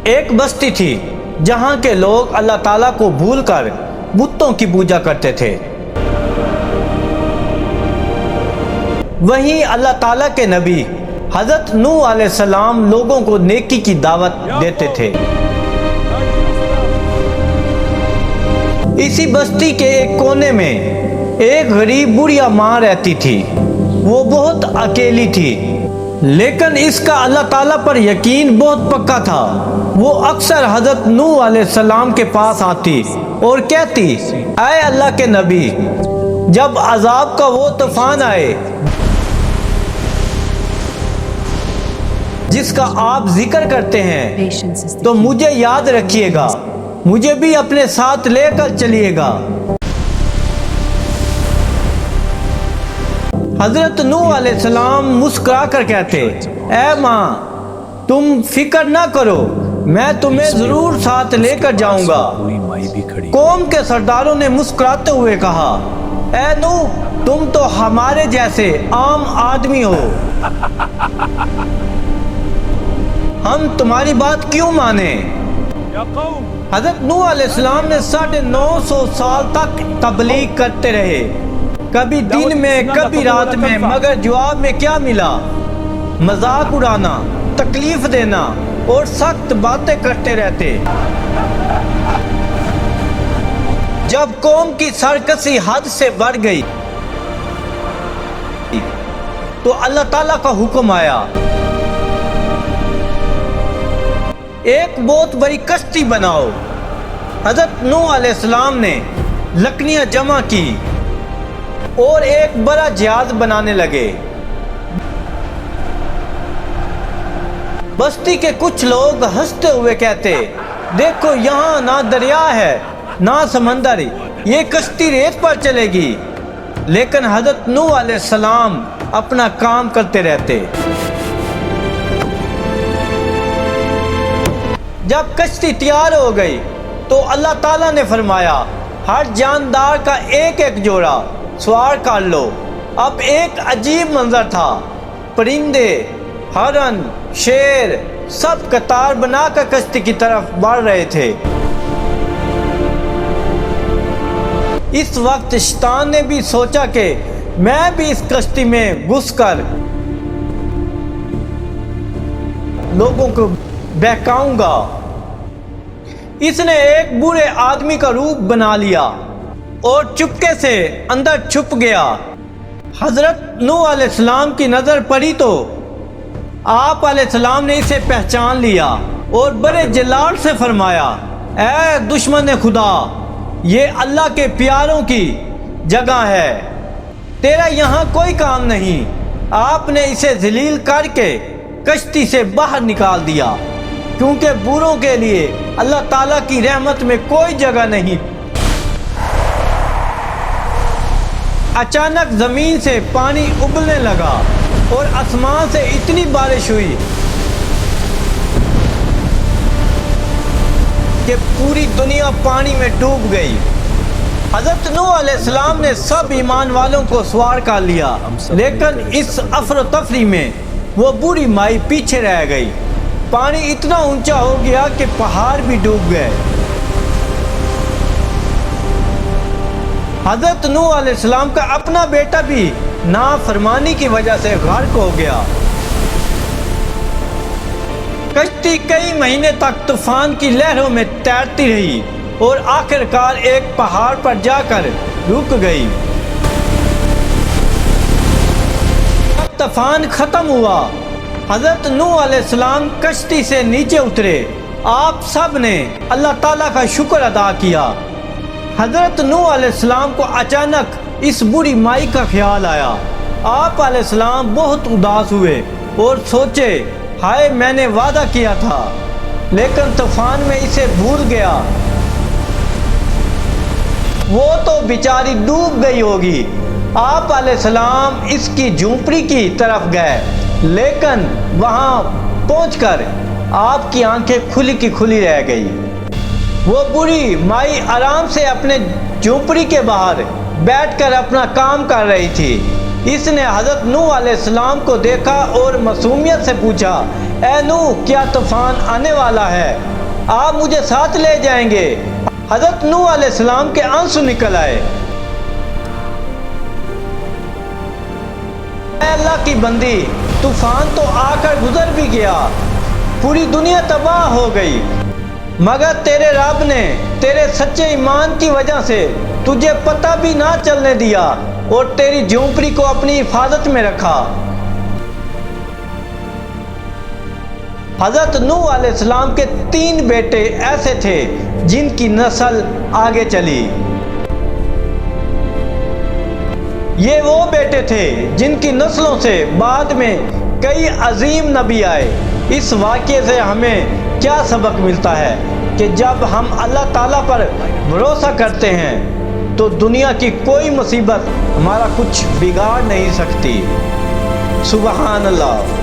ایک بستی تھی جہاں کے لوگ اللہ تعالیٰ کو بھول کر بتوں کی پوجا کرتے تھے۔ وہیں اللہ تعالیٰ کے نبی حضرت نوح علیہ السلام لوگوں کو نیکی کی دعوت دیتے تھے۔ اسی بستی کے ایک کونے میں ایک غریب بڑھیا ماں رہتی تھی۔ وہ بہت اکیلی تھی، لیکن اس کا اللہ تعالیٰ پر یقین بہت پکا تھا۔ وہ اکثر حضرت نوح علیہ السلام کے پاس آتی اور کہتی، اے اللہ کے نبی، جب عذاب کا وہ طوفان آئے جس کا آپ ذکر کرتے ہیں تو مجھے یاد رکھیے گا، مجھے بھی اپنے ساتھ لے کر چلیے گا۔ حضرت نوح علیہ السلام مسکرا کر کہتے، اے ماں، تم فکر نہ کرو، میں تمہیں ضرور ساتھ لے کر جاؤں گا۔ قوم کے سرداروں نے مسکراتے ہوئے کہا، اے نوح، تم تو ہمارے جیسے عام آدمی ہو، ہم تمہاری بات کیوں مانیں؟ حضرت نوح علیہ السلام نے 950 سال تک تبلیغ کرتے رہے، کبھی دن میں کبھی رات میں، مگر جواب میں کیا ملا؟ مذاق اڑانا، تکلیف دینا اور سخت باتیں کرتے رہتے۔ جب قوم کی سرکشی حد سے بڑھ گئی تو اللہ تعالیٰ کا حکم آیا، ایک بہت بڑی کشتی بناؤ۔ حضرت نوح علیہ السلام نے لکڑیاں جمع کی اور ایک بڑا جہاز بنانے لگے۔ بستی کے کچھ لوگ ہنستے ہوئے کہتے، دیکھو یہاں نہ دریا ہے نہ سمندر، یہ کشتی ریت پر چلے گی۔ لیکن حضرت نوح علیہ السلام اپنا کام کرتے رہتے۔ جب کشتی تیار ہو گئی تو اللہ تعالیٰ نے فرمایا، ہر جاندار کا ایک ایک جوڑا سوار کر لو۔ اب ایک عجیب منظر تھا، پرندے، ہرن، شیر سب قطار بنا کر کشتی کی طرف بڑھ رہے تھے۔ اس وقت شیطان نے بھی سوچا کہ میں بھی اس کشتی میں گھس کر لوگوں کو بہکاؤں گا۔ اس نے ایک بوڑھے آدمی کا روپ بنا لیا اور چپکے سے اندر چھپ گیا۔ حضرت نوح علیہ السلام کی نظر پڑی تو آپ علیہ السلام نے اسے پہچان لیا اور بڑے جلال سے فرمایا، اے دشمن خدا، یہ اللہ کے پیاروں کی جگہ ہے، تیرا یہاں کوئی کام نہیں۔ آپ نے اسے ذلیل کر کے کشتی سے باہر نکال دیا، کیونکہ بروں کے لیے اللہ تعالیٰ کی رحمت میں کوئی جگہ نہیں۔ اچانک زمین سے پانی ابلنے لگا اور آسمان سے اتنی بارش ہوئی کہ پوری دنیا پانی میں ڈوب گئی۔ حضرت نوح علیہ السلام نے سب ایمان والوں کو سوار کر لیا، لیکن اس افرتفری میں وہ بوڑھی مائی پیچھے رہ گئی۔ پانی اتنا اونچا ہو گیا کہ پہاڑ بھی ڈوب گئے۔ حضرت نوح علیہ السلام کا اپنا بیٹا بھی نافرمانی کی وجہ سے غرق ہو گیا۔ کشتی کئی مہینے تک طوفان کی لہروں میں تیرتی رہی اور آخر کار ایک پہاڑ پر جا کر رک گئی۔ جب طوفان ختم ہوا، حضرت نوح علیہ السلام کشتی سے نیچے اترے۔ آپ سب نے اللہ تعالیٰ کا شکر ادا کیا۔ حضرت نوح علیہ السلام کو اچانک اس بری مائی کا خیال آیا۔ آپ علیہ السلام بہت اداس ہوئے اور سوچے، ہائے میں نے وعدہ کیا تھا، لیکن طوفان میں اسے بھول گیا، وہ تو بیچاری ڈوب گئی ہوگی۔ آپ علیہ السلام اس کی جھونپڑی کی طرف گئے، لیکن وہاں پہنچ کر آپ کی آنکھیں کھلی کی کھلی رہ گئی۔ وہ بوڑھی مائی آرام سے اپنے جھونپڑی کے باہر بیٹھ کر اپنا کام کر رہی تھی۔ اس نے حضرت نوح علیہ السلام کو دیکھا اور معصومیت سے پوچھا، اے نوح کیا طوفان آنے والا ہے، آپ مجھے ساتھ لے جائیں گے؟ حضرت نوح علیہ السلام کے آنسو نکل آئے۔ اے اللہ کی بندی، طوفان تو آ کر گزر بھی گیا، پوری دنیا تباہ ہو گئی، مگر تیرے رب نے تیرے سچے ایمان کی وجہ سے تجھے پتہ بھی نہ چلنے دیا اور تیری جھونپڑی کو اپنی حفاظت میں رکھا۔ حضرت نوح علیہ السلام کے 3 بیٹے ایسے تھے جن کی نسل آگے چلی۔ یہ وہ بیٹے تھے جن کی نسلوں سے بعد میں کئی عظیم نبی آئے۔ اس واقعے سے ہمیں کیا سبق ملتا ہے کہ جب ہم اللہ تعالیٰ پر بھروسہ کرتے ہیں تو دنیا کی کوئی مصیبت ہمارا کچھ بگاڑ نہیں سکتی۔ سبحان اللہ۔